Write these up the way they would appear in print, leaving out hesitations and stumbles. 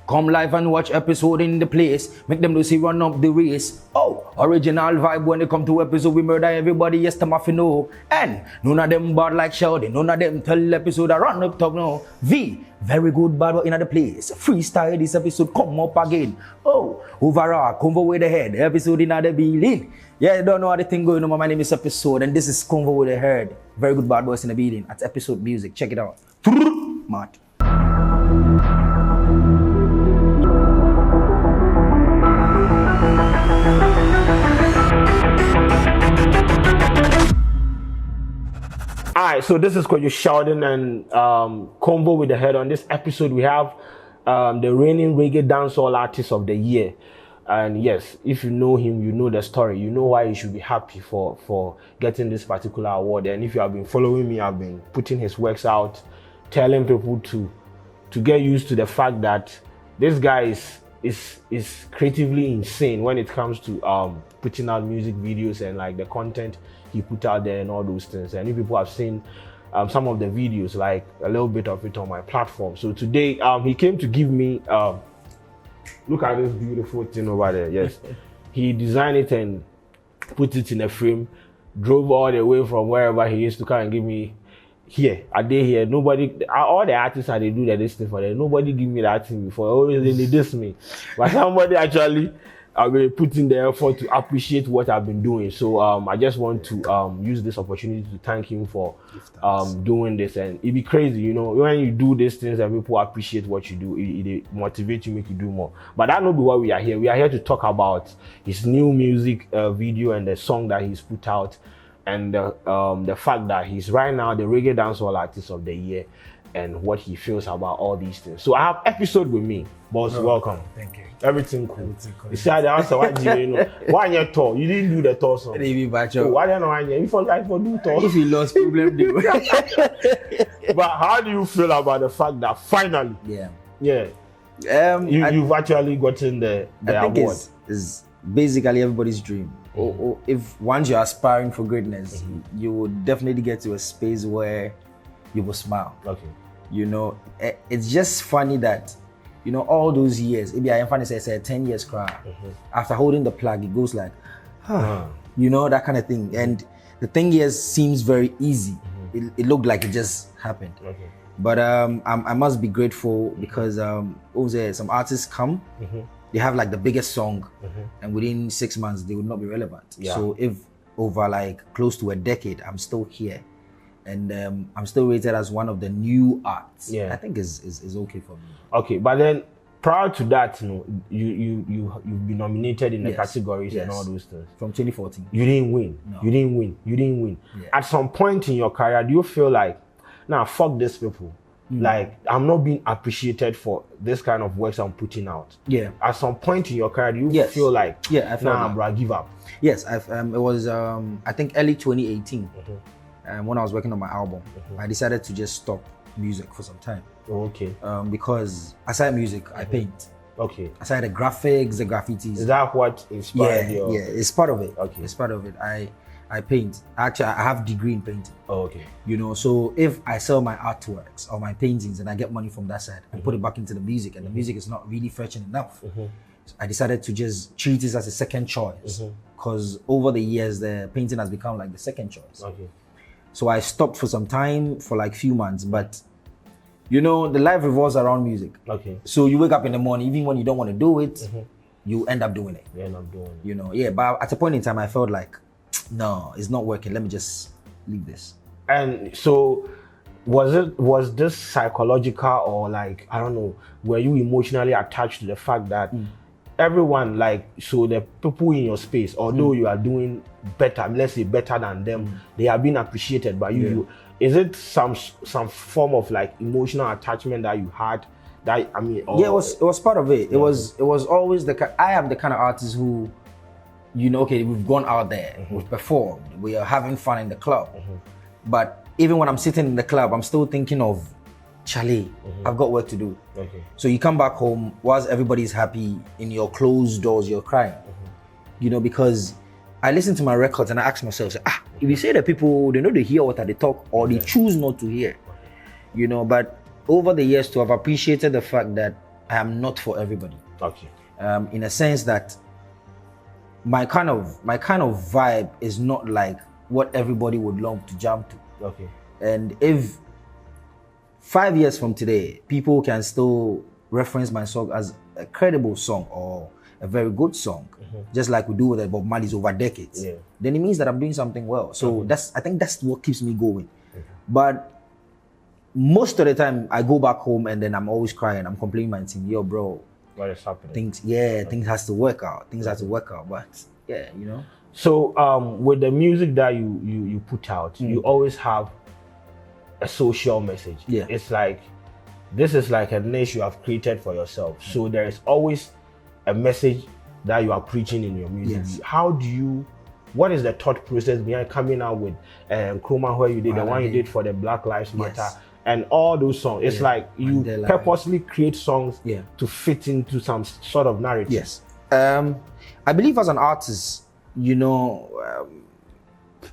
Come live and watch episode in the place. Make them do see run up the race. Oh, original vibe when they come to episode. We murder everybody, yes, them have to know. And none of them bad like Sheldon. None of them tell episode I run up top now. Very good bad in the place. Freestyle this episode come up again. Oh, overall, Convo with the head. Episode in the building. Yeah, you don't know how the thing going on. My name is Episode and this is Convo with the head. Very good bad boys in the building. At Episode Music. Check it out. Mad. Alright, so this is Kwadwo, Sheldon and Convo with the head. On this episode, we have the reigning reggae dancehall artist of the year. And yes, if you know him, you know the story. You know why he should be happy for getting this particular award. And if you have been following me, I've been putting his works out, telling people to get used to the fact that this guy is creatively insane when it comes to putting out music videos and like the content he put out there and all those things. And if people have seen some of the videos, like a little bit of it on my platform. So today he came to give me look at this beautiful thing over there. Yes, he designed it and put it in a frame, drove all the way from wherever he is to come and give me here. A day here, nobody, all the artists that they do this thing for them, nobody give me that thing before. Always they diss me, but somebody actually put in the effort to appreciate what I've been doing. So I just want to use this opportunity to thank him for doing this. And it'd be crazy, you know, when you do these things and people appreciate what you do, it motivates you, make you do more. But that not be why we are here. We are here to talk about his new music video and the song that he's put out, and the fact that he's right now the reggae dancehall artist of the year, and what he feels about all these things. So I have Epixode with me. Boss, welcome. Thank you. Everything cool. You see the answer, why do you know? Why you tour? You didn't do the tour song. Why don't know why you forgot for do tour? If you lost problem, But how do you feel about the fact that finally, you've actually gotten the award? It's basically everybody's dream. Or if once you're aspiring for greatness, you will definitely get to a space where you will smile. Okay. You know, it's just funny that, you know, all those years, maybe I finally say 10 years cry. After holding the plug, it goes like, you know, that kind of thing. And the thing is, seems very easy. It looked like it just happened. Okay. But I must be grateful because some artists come, they have like the biggest song, and within 6 months they would not be relevant. Yeah. So if over like close to a decade, I'm still here, and I'm still rated as one of the new arts. I think is okay for me. Okay, but then prior to that, you know, you've been nominated in the categories and all those things. From 2014. You didn't win. No. You didn't win. Yeah. At some point in your career, do you feel like, nah, fuck these people? Like, I'm not being appreciated for this kind of works I'm putting out. Yeah. At some point in your career, do you feel like, I felt nah, bro, give up? Yes, it was I think early 2018, when I was working on my album, I decided to just stop music for some time. Oh, okay. Because aside music, I paint. Okay. Aside the graphics, the graffitis. Is that what inspired you? Yeah, it's part of it. Okay. It's part of it. I paint. Actually, I have degree in painting. Oh, okay. You know, so if I sell my artworks or my paintings and I get money from that side and put it back into the music, and the music is not really fetching enough, so I decided to just treat this as a second choice. Because over the years, the painting has become like the second choice. Okay. So I stopped for some time, for like few months, but you know, the life revolves around music. Okay. So you wake up in the morning, even when you don't want to do it, you end up doing it. You end up doing it. You know, but at a point in time, I felt like, no, it's not working. Let me just leave this. And so, was this psychological, or like, I don't know, were you emotionally attached to the fact that everyone, like, so the people in your space, although you are doing better, let's say better than them, they are being appreciated by you. Is it some form of like emotional attachment that you had? That I mean, it was part of it. It was always I am the kind of artist who, you know, okay, we've gone out there, we've performed, we are having fun in the club, but even when I'm sitting in the club, I'm still thinking of, Charlie, I've got work to do. Okay. So you come back home, whilst everybody's happy, in your closed doors, you're crying. You know, because I listen to my records and I ask myself, if you say that people, they know they hear what they talk, or they choose not to hear, you know, but over the years to have appreciated the fact that I am not for everybody. Okay. In a sense that my kind of vibe is not like what everybody would love to jump to. Okay. And if 5 years from today, people can still reference my song as a credible song or a very good song, just like we do with Bob Marley's over decades, then it means that I'm doing something well. So I think that's what keeps me going. But most of the time, I go back home and then I'm always crying. I'm complaining my team, yo, bro, what is happening? Things has to work out. Things have to work out. But yeah, you know. So with the music that you put out, you always have a social message. Yeah. It's like, this is like a niche you have created for yourself. So there is always a message that you are preaching in your music. Yes. What is the thought process behind coming out with Chroma, where you did the one you did for the Black Lives Matter and all those songs? It's like you Mandela. purposely create songs to fit into some sort of narrative. Yes. I believe as an artist, you know,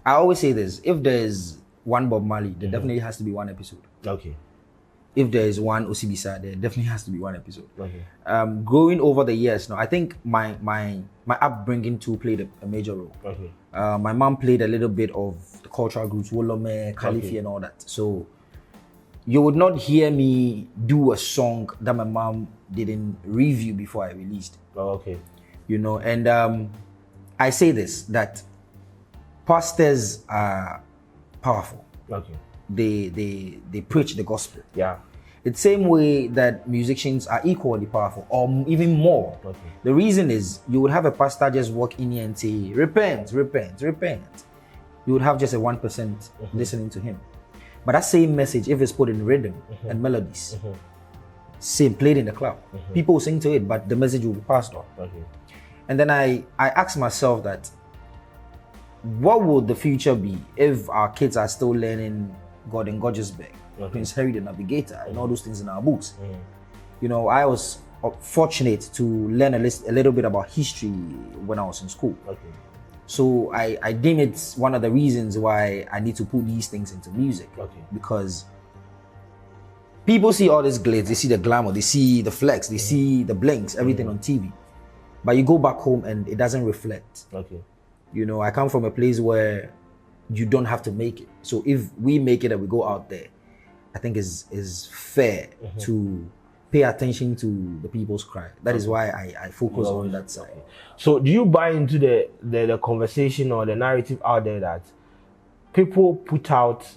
I always say this: if there's one Bob Marley, there definitely has to be one Epixode. Okay. If there is one Osibisa, there definitely has to be one Epixode. Okay. Growing over the years now, I think my upbringing too played a major role. Okay. My mom played a little bit of the cultural groups, Wolome, Khalifi, and all that. So you would not hear me do a song that my mom didn't review before I released. Oh, okay. You know, and I say this, that pastors are powerful. Okay. They preach the gospel. Yeah. It's the same way that musicians are equally powerful, or even more. Okay. The reason is you would have a pastor just walk in here and say, repent, repent, repent. You would have just a 1% listening to him. But that same message, if it's put in rhythm and melodies, same played in the club, people will sing to it, but the message will be passed on. Okay. And then I asked myself that, what would the future be if our kids are still learning God and Gorgeousberg, Prince Harry the Navigator, and all those things in our books? You know, I was fortunate to learn a little bit about history when I was in school. Okay. So I deem it one of the reasons why I need to put these things into music. Okay. Because people see all this glitz, they see the glamour, they see the flex, they see the blinks, everything on TV. But you go back home and it doesn't reflect. Okay. You know, I come from a place where you don't have to make it. So if we make it and we go out there, I think is fair to pay attention to the people's cry. That is why I focus on that side. So do you buy into the conversation or the narrative out there that people put out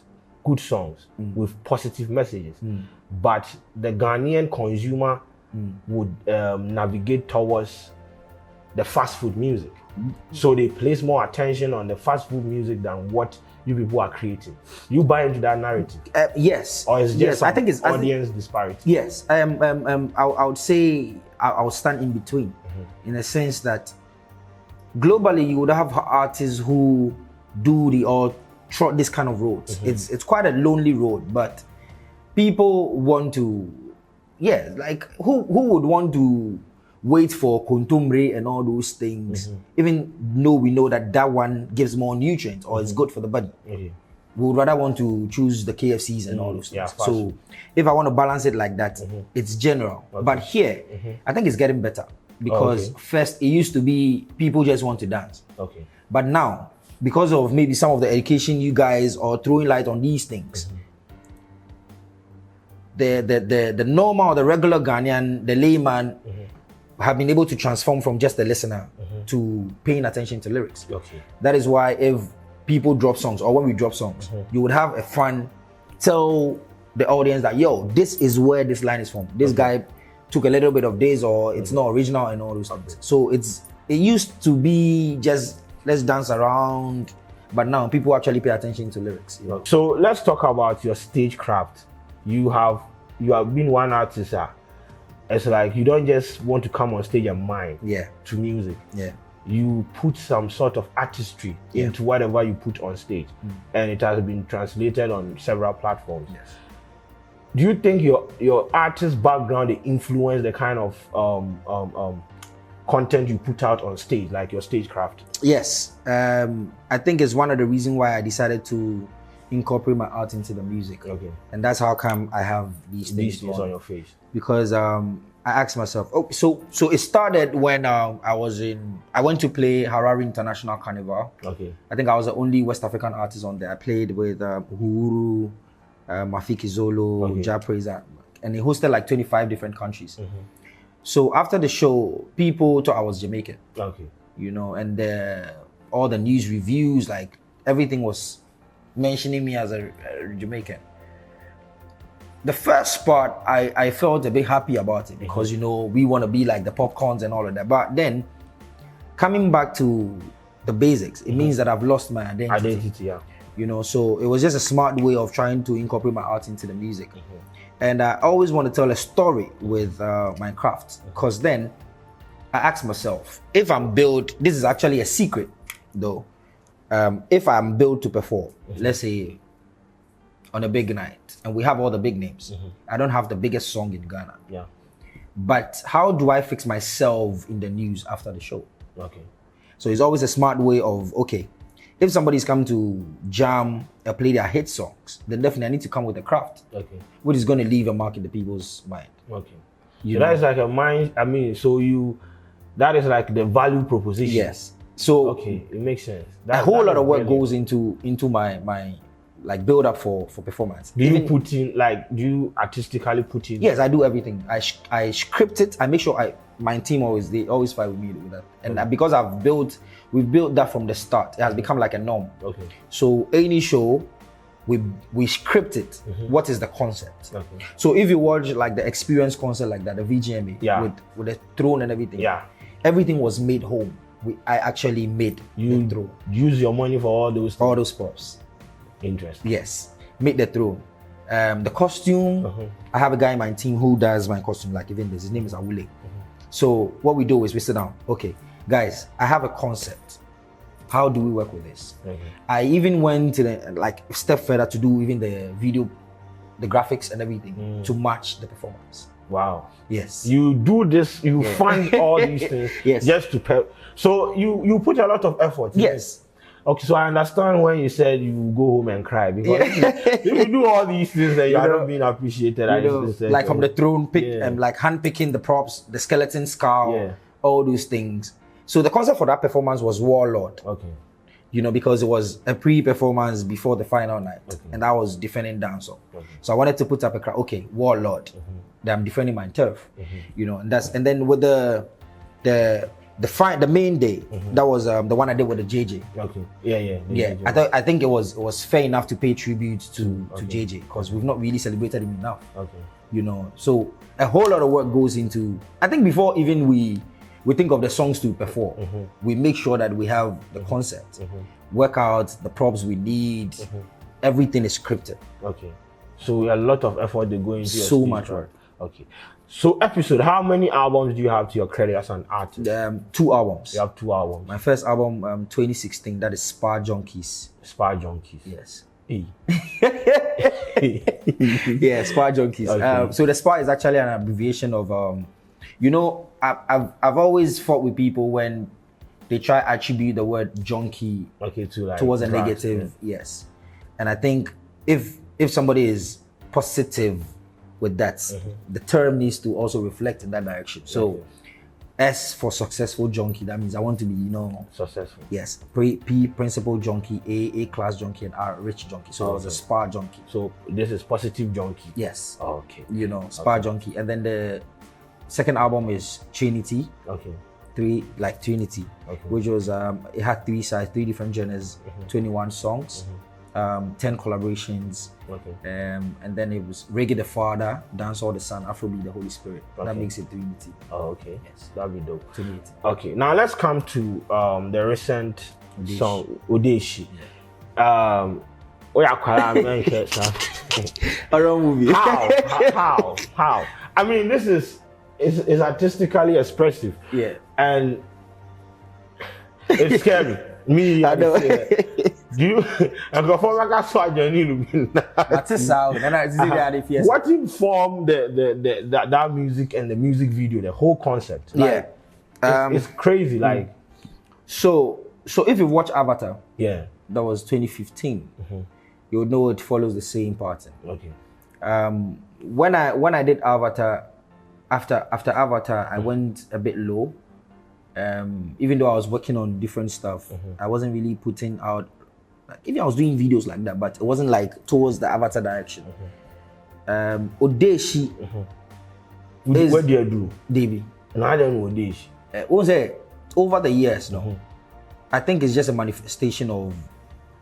good songs with positive messages, but the Ghanaian consumer would navigate towards the fast food music? So they place more attention on the fast food music than what you people are creating. You buy into that narrative? Yes. Or it's just I think it's audience disparity? Yes. I would say I would stand in between, in a sense that globally you would have artists who do trot this kind of roads. It's quite a lonely road, but people want to, like who would want to wait for kontomire and all those things, even though we know that one gives more nutrients or is good for the body. We would rather want to choose the KFCs and all those things. So if I want to balance it like that, it's general. But here, I think it's getting better because first it used to be people just want to dance. But now, because of maybe some of the education you guys are throwing light on these things, the normal, the regular Ghanaian, the layman, have been able to transform from just a listener to paying attention to lyrics. That is why if people drop songs, or when we drop songs, you would have a fan tell the audience that, yo, this is where this line is from. This guy took a little bit of this, or it's not original and all those things. So it used to be just let's dance around, but now people actually pay attention to lyrics. So let's talk about your stagecraft. You have been one artist. It's like you don't just want to come on stage and mime to music. You put some sort of artistry into whatever you put on stage, and it has been translated on several platforms. Do you think your artist background influenced the kind of content you put out on stage, like your stagecraft? Yes, I think it's one of the reasons why I decided to incorporate my art into the music. And that's how come I have these things on your face. Because I asked myself, oh, so it started when I went to play Harare International Carnival. Okay. I think I was the only West African artist on there. I played with Uhuru, Mafiki Zolo, Japreza, and they hosted like 25 different countries. So after the show, people thought I was Jamaican. Okay. You know, and all the news reviews, like everything was mentioning me as a Jamaican. The first part, I felt a bit happy about it because, you know, we want to be like the popcorns and all of that. But then coming back to the basics, it means that I've lost my identity. Yeah. You know, so it was just a smart way of trying to incorporate my art into the music. And I always want to tell a story with my craft, because then I asked myself, if I'm built, this is actually a secret though, if I'm built to perform, let's say on a big night, and we have all the big names, I don't have the biggest song in Ghana. Yeah. But how do I fix myself in the news after the show? Okay. So it's always a smart way of, okay, if somebody's come to jam or play their hit songs, then definitely I need to come with a craft, which is going to leave a mark in the people's mind. Okay. So that is like a mind, I mean, that is like the value proposition. Yes. So okay, it makes sense. A whole lot of work goes into my like build up for performance. Do you artistically put in? Yes, I do everything. I script it. I make sure my team they always fight with me with that. And because we've built that from the start. It has become like a norm. Okay. So any show, we script it. What is the concept? Okay. So if you watch like the experience concert like that, the VGMA with the throne and everything, everything was made home. I actually made the throne. Use your money for all those things. All those props. Interesting. Yes, made the throne. The costume, I have a guy in my team who does my costume, like even this. His name is Awule. So what we do is we sit down. Okay, guys, I have a concept. How do we work with this? I even went to the step further to do even the video, the graphics and everything to match the performance. Wow. Yes. You do this. You fund all these things. Yes. Just to so you put a lot of effort. Yes. Okay, so I understand when you said you go home and cry, because if you do all these things that you are not being appreciated. Like from the throne, like hand picking the props, the skeleton skull, all those things. So the concept for that performance was Warlord. Okay. You know, because it was a pre-performance before the final night, and I was defending Dancehall. So I wanted to put up a crowd. Okay, Warlord. That I'm defending my turf. You know, and then with the main day, that was the one I did with the JJ. Okay. Yeah. I think it was fair enough to pay tribute to JJ, because we've not really celebrated him enough. Okay. You know, so a whole lot of work goes into. I think before even we think of the songs to perform, we make sure that we have the concept, work out the props we need. Everything is scripted. Okay. So a lot of effort they go into. So much work. Okay. So Epixode, how many albums do you have to your credit as an artist? 2 albums. You have 2 albums. My first album, 2016, that is Spa Junkies. Spa Junkies. Yes. Hey. Yeah, Spa Junkies. Okay. So the Spa is actually an abbreviation of, I've always fought with people when they try to attribute the word junkie towards a negative. Yes. And I think if somebody is positive with that, the term needs to also reflect in that direction. So S for successful junkie, that means I want to be, successful. Yes. P principal junkie, A class junkie, and R rich junkie. So it was a Spa junkie. So this is positive junkie. Yes. Okay. Spa junkie. And then the second album is Trinity. Okay. Trinity. Okay. Which was it had 3 sides, 3 different genres, 21 songs. 10 collaborations, and then it was Reggae the Father, Dancehall the Son, Afrobeat the Holy Spirit. That makes it Trinity. Oh, okay. Yes, that'd be dope. Trinity. Okay, now let's come to the recent song Odeshi. Horror movie. How? I mean, this is artistically expressive. Yeah, and it's scary. Me, I know. Do you? What informed that music and the music video, the whole concept? It's crazy. So if you watch Avatar, that was 2015. You would know it follows the same pattern. Okay. When I did Avatar, after Avatar, I went a bit low. Even though I was working on different stuff, I wasn't really putting out. Like, even I was doing videos like that, but it wasn't like towards the Avatar direction. Odeshi. What do you do? Davey. And I don't know Odeshi. Over the years, no. I think it's just a manifestation of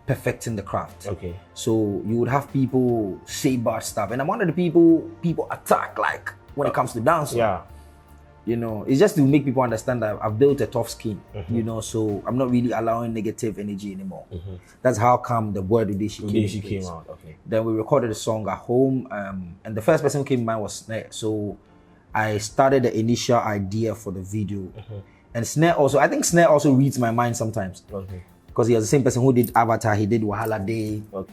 perfecting the craft. Okay. So you would have people say bad stuff, and I'm one of the people attack like when it comes to dancing. Yeah. You know, it's just to make people understand that I've built a tough skin. You know, so I'm not really allowing negative energy anymore. That's how come the word Odeshi came out. Okay. Then we recorded a song at home, and the first person who came in mind was Snare. So I started the initial idea for the video. And Snare also, I think Snare also reads my mind sometimes. Okay. Because he was the same person who did Avatar, he did Wahala Day. Okay.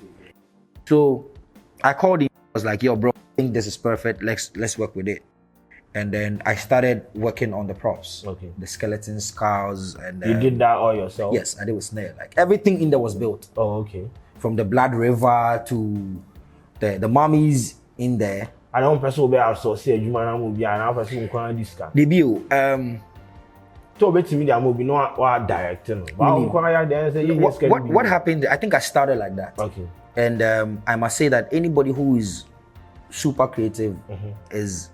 So I called him, I was like, yo bro, I think this is perfect, let's work with it. And then I started working on the props. Okay. The skeleton skulls and you did that all yourself? Yes, I did with Snare. Like everything in there was built. Oh, okay. From the Blood River to the mummies in there. I don't person be associate you man movie and I person ko this can. Debut so bet me that movie no what directing. What happened? I think I started like that. Okay. And I must say that anybody who is super creative is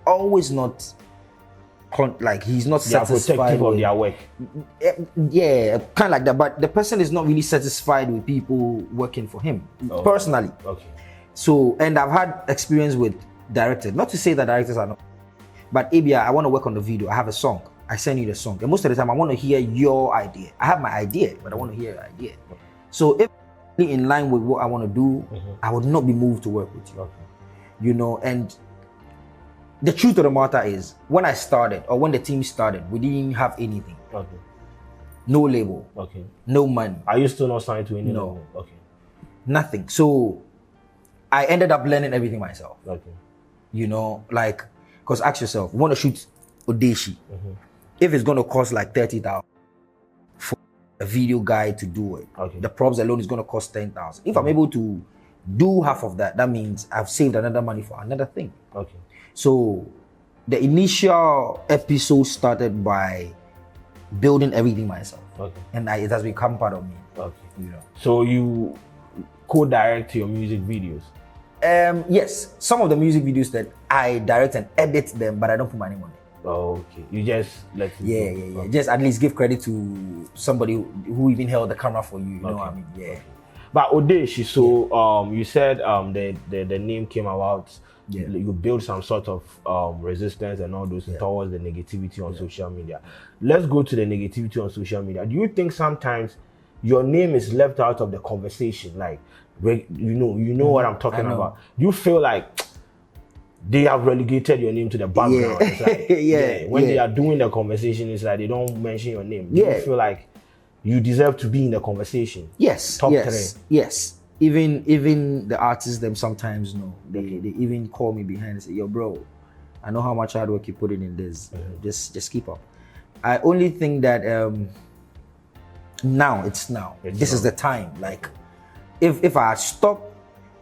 always not like he's not satisfied protective of their work. Yeah, kind of like that. But the person is not really satisfied with people working for him personally. Okay. So, and I've had experience with directors. Not to say that directors are not, but ABI, I want to work on the video. I have a song. I send you the song. And most of the time, I want to hear your idea. I have my idea, but I want to hear your idea. So, if in line with what I want to do, I would not be moved to work with you. Okay. You know, and the truth of the matter is, when I started, or when the team started, we didn't have anything. Okay. No label. Okay. No money. Are you still not signed to any label? Okay. Nothing. So, I ended up learning everything myself. Okay. You know, like, because ask yourself, you want to shoot Odeshi, if it's going to cost like 30,000 for a video guy to do it, the props alone is going to cost 10,000. If I'm able to do half of that, that means I've saved another money for another thing. Okay. So the initial episode started by building everything myself. Okay. And it has become part of me. Okay. You know. So you co-direct your music videos? Yes. Some of the music videos that I direct and edit them, but I don't put my name on it. Oh, okay. You just let it go. Just at least give credit to somebody who even held the camera for you. You know what I mean? Yeah. Okay. But Odeshi, so you said the name came about. Yeah. You build some sort of resistance and all those towards the negativity on social media. Let's go to the negativity on social media. Do you think sometimes your name is left out of the conversation? Like, you know what I'm talking about. Do you feel like they have relegated your name to the background? It's like, when they are doing the conversation, it's like they don't mention your name. Do you feel like you deserve to be in the conversation? Yes. Top 3. Yes. Even the artists them sometimes know. They even call me behind and say, yo bro, I know how much hard work you put in this. Just keep up. I only think that now. This is the time. Like if I had stopped,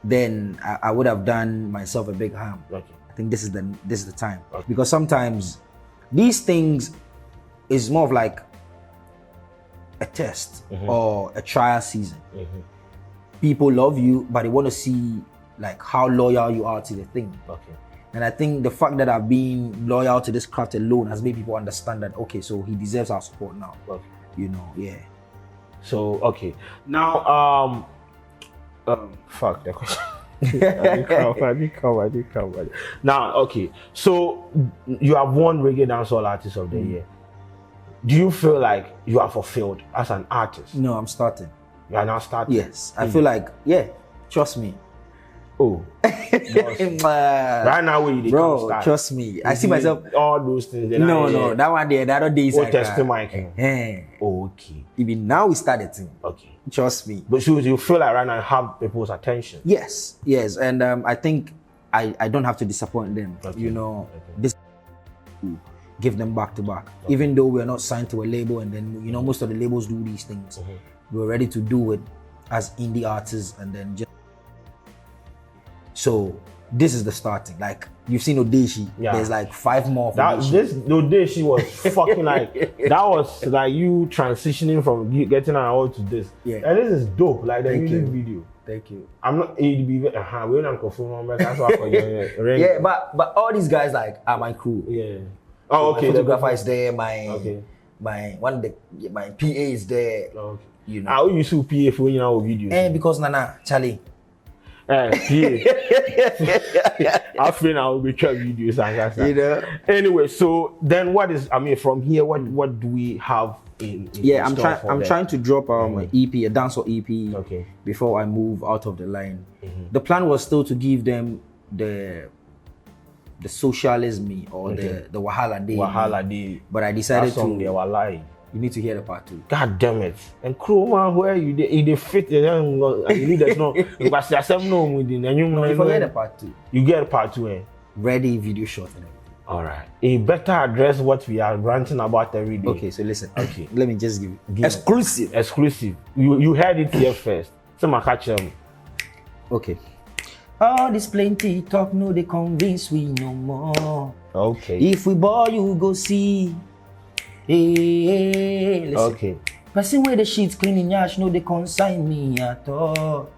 then I would have done myself a big harm. Okay. I think this is the time. Okay. Because sometimes these things is more of like a test or a trial season. People love you, but they want to see like how loyal you are to the thing. Okay. And I think the fact that I've been loyal to this craft alone has made people understand that, okay, so he deserves our support now. Okay. You know, yeah. So, okay. Now, fuck that question. I didn't come. Now, okay. So, you have won Reggae Dancehall Artist of the Year. Do you feel like you are fulfilled as an artist? No, I'm starting. You are now starting? Yes. I feel like, trust me. Oh. Right now, you bro, start. Trust me. I see myself. All those things. No, that one there, the other day is like testimony. Okay. Even now we started to. Okay. Trust me. But you feel like right now you have people's attention? Yes. And I think I don't have to disappoint them. Okay. You know, this give them back to back. Okay. Even though we're not signed to a label, and then you know most of the labels do these things. We're ready to do it as indie artists, and then just so this is the starting. Like you've seen Odeshi, there's like 5 more. Odeshi was fucking like that was like you transitioning from getting an award to this. Yeah, and this is dope. Like the music video. Thank you. I'm not we're not confirmed. That's why yeah, but all these guys like are my crew. Yeah. Oh, so okay. My photographer is there. My PA is there. Okay. You know. How you see PA for your videos? Because Charlie. PA. I feel I will be trying videos. You know. Anyway, so then from here, what do we have in I'm trying to drop an EP, a dancehall EP, before I move out of the line. The plan was still to give them the socialism or the Wahala Day. But I decided to. You need to hear the part 2. God damn it! And crew man, where you they fit you need there's no because there's no within and you forget the part 2. You get part 2 ready video shot and everything. All right. You better address what we are ranting about every day. Okay, so listen. Okay, let me just give exclusive. Exclusive. You heard it here first. So catch them. Okay. All this plenty talk, no, they convince we no more. Okay. If we ball, you go see. Hey, listen. Okay. Person where the sheets cleaning yash, no, they consign me at all.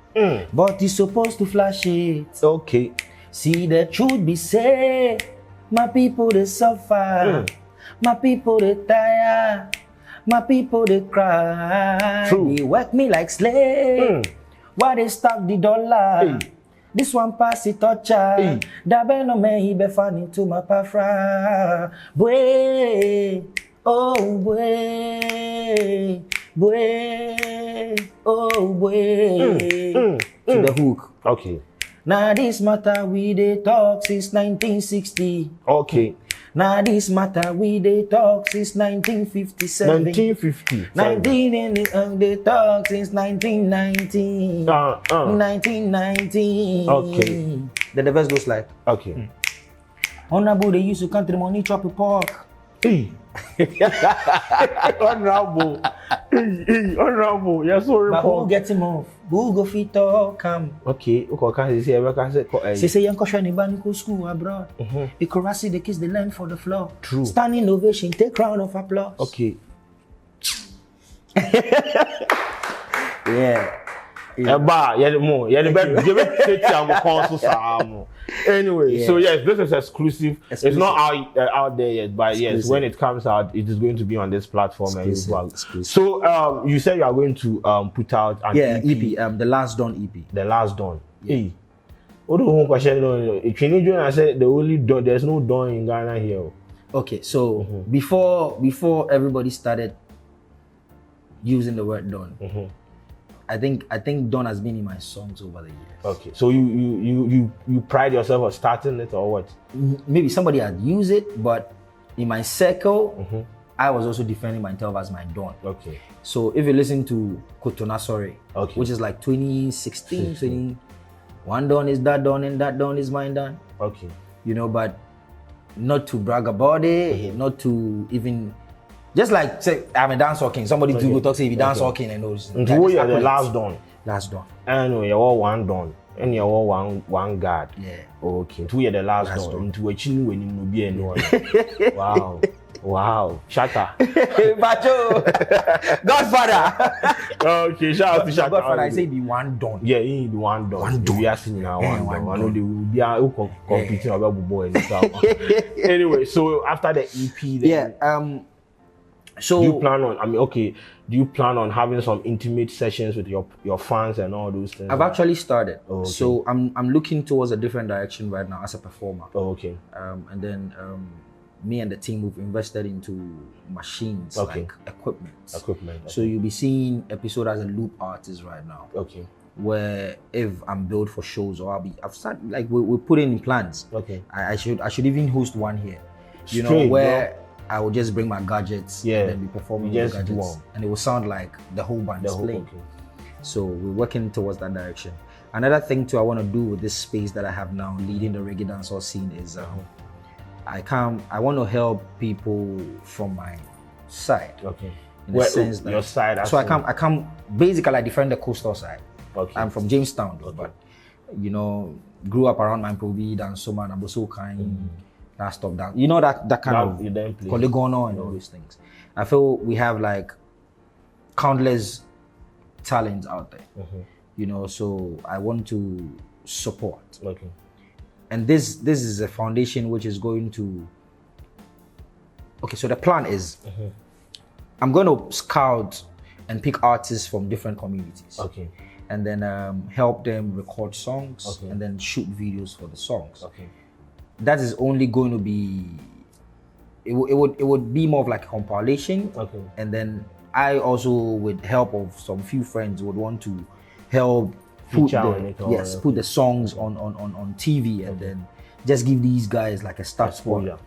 But it's supposed to flash it. Okay. See the truth be said. My people they suffer. My people they tire. My people they cry. True. They work me like slave. Why they stack the dollar? This one pass it toucher. Dabe no me he be funny to my pafra. Boy, oh boy, boy, oh boy. To the hook. Okay. Now this matter we they talk since 1960. Okay. Now this matter we they talk since 1957. 1950. 19 and they talk since 1919. 1919. Okay. Then the verse goes like, okay. Honorable, they used to country money chop a pork. Honorable. Honorable. You're sorry. But who get him off? Who go fit talk come? Okay. Say young question in go school abroad. Because the kids they learn for the floor. True. Standing ovation, take round of applause. Okay. Yeah. Anyway, so yes, this is exclusive. It's not out there yet, but yes, when it comes out, it is going to be on this platform. So you said you are going to put out an EP. The Last Dawn EP. The Last Dawn. Hey, what the whole question? I said the only dawn. There's no dawn in Ghana here. Okay, so before everybody started using the word dawn. I think dawn has been in my songs over the years. Okay, so you pride yourself on starting it or what? Maybe somebody had used it, but in my circle, I was also defending myself as my dawn. Okay. So if you listen to Kotona Sorry, which is like 2016, 20, one dawn is that dawn and that dawn is mine dawn. Okay. You know, but not to brag about it, not to even. Just like say I'm a dancehall king. Somebody do go talk say if you dancehall king and those. Who you are the last dawn? Last dawn. And you're all one dawn. And you're all one God. Yeah. Okay. Who you the last dawn? Into a chin when you be anyone. Wow. Wow. Shatter. Bacho. Godfather. Okay, shout out to Shatter. Godfather, I say the one dawn. Yeah, he the one dawn. One dawn. We are seeing now one dawn. I know they will be competing about boy. Anyway, so after the EP then, so do you plan on? Do you plan on having some intimate sessions with your fans and all those things? I've actually started. Oh, okay. So I'm looking towards a different direction right now as a performer. Oh, okay. And then me and the team we've invested into machines like equipment. Okay. So you'll be seeing Epixode as a loop artist right now. Okay. Where if I'm billed for shows or I've started like we're putting in plans. Okay. I should even host one here. You Straight, know where. I will just bring my gadgets and then be performing with the gadgets. And it will sound like the whole band is playing. So we're working towards that direction. Another thing too I want to do with this space that I have now leading the reggae dancehall scene is I want to help people from my side. Okay. In the sense that your side. So I come basically I defend the coastal side. Okay. I'm from Jamestown though, but you know grew up around my Provi, and so man, I was so kind. That stuff down. You know that kind of polygonal and all those things. I feel we have like countless talents out there. You know, so I want to support. Okay. And this is a foundation which is going to. Okay, so the plan is, I'm going to scout and pick artists from different communities. Okay. And then help them record songs and then shoot videos for the songs. Okay. That is only going to be. It would be more of like a compilation. Okay. And then I also, with help of some few friends, would want to help put the songs on TV and then just give these guys like a start spot.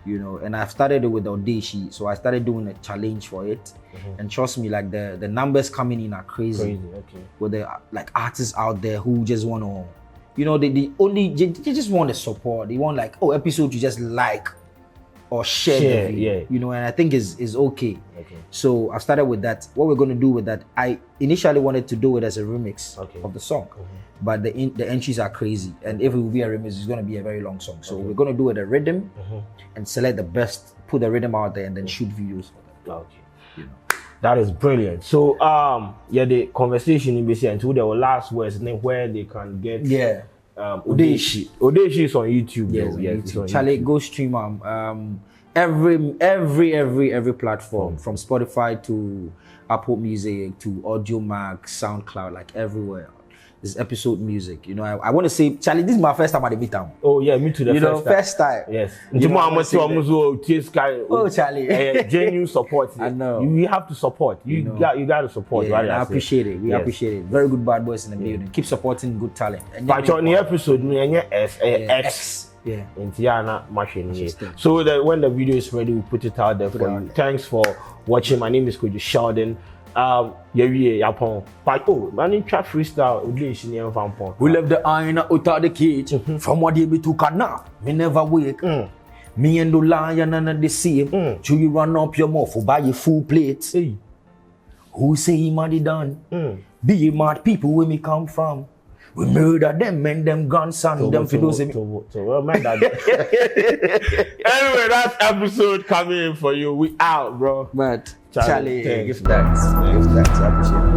You know, and I've started it with Artise, so I started doing a challenge for it, and trust me, like the numbers coming in are crazy. Okay. With the like artists out there who just want to, you know, they just want the support. They want like, oh, episode you just like or share the video, you know, and I think is okay. So I started with that. What we're going to do with that, I initially wanted to do it as a remix of the song, but the entries are crazy, and if it will be a remix, it's going to be a very long song. So we're going to do it a rhythm and select the best, put the rhythm out there, and then shoot videos for them. You know. That is brilliant. So the conversation in BC until there were last words, and then where they can get Artise is on YouTube. Yes, YouTube. Charlie, go stream every platform from Spotify to Apple Music to Audio Max, SoundCloud, like everywhere. This Epixode music. You know, I want to say, Charlie, this is my first time at the meet time. Oh yeah, me too. First time. Yes. Charlie. Genuine support. I know. You have to support. You got to support. Yeah, I appreciate it. We appreciate it. Very good bad boys in the building. Keep supporting good talent. But on the episode, X. Yeah. So that when the video is ready, we'll put it out there for you. Thanks for watching. My name is Sheldon. Freestyle. We left the iron out of the cage. From what they be to cana, me never wake. Me and the lion and the same. Till you run up your mouth for buy your full plate. Who say he mighty done? Be mad people where me come from. We murder them, men them grandson, them for those. Anyway, that's episode coming in for you. We out, bro. But Charlie, give thanks. I appreciate it.